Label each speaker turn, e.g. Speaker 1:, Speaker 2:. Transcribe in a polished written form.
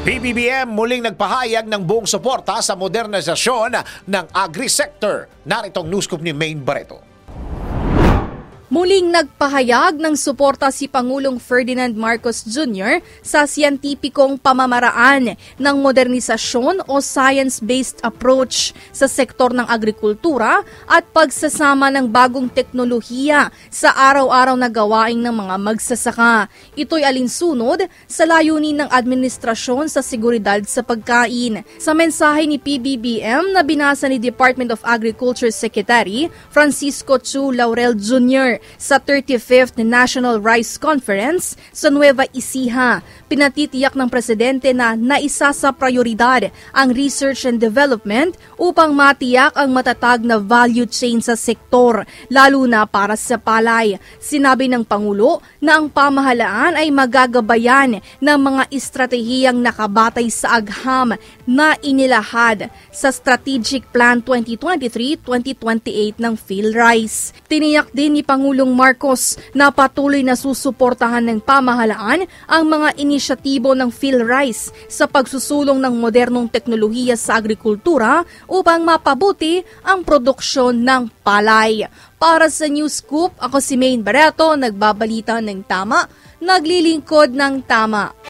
Speaker 1: PBBM muling nagpahayag ng buong suporta sa modernisasyon ng agri-sector. Naritong newscoop ni Maine Barreto.
Speaker 2: Muling nagpahayag ng suporta si Pangulong Ferdinand Marcos Jr. sa siyentipikong pamamaraan ng modernisasyon o science-based approach sa sektor ng agrikultura at pagsasama ng bagong teknolohiya sa araw-araw na gawain ng mga magsasaka. Ito'y alinsunod sa layunin ng administrasyon sa seguridad sa pagkain. Sa mensahe ni PBBM na binasa ni Department of Agriculture Secretary Francisco Chu Laurel Jr. sa 35th National Rice Conference sa Nueva Ecija, pinatitiyak ng presidente na naisa sa prioridad ang research and development upang matiyak ang matatag na value chain sa sektor, lalo na para sa palay. Sinabi ng Pangulo na ang pamahalaan ay magagabayan ng mga estratehiyang nakabatay sa agham na inilahad sa Strategic Plan 2023-2028 ng PhilRice. Tiniyak din ni Pangulong Marcos na patuloy na susuportahan ng pamahalaan ang mga inisyatibo ng PhilRice sa pagsusulong ng modernong teknolohiya sa agrikultura upang mapabuti ang produksyon ng palay. Para sa News Scoop, ako si Maine Barreto, nagbabalita ng tama, naglilingkod ng tama.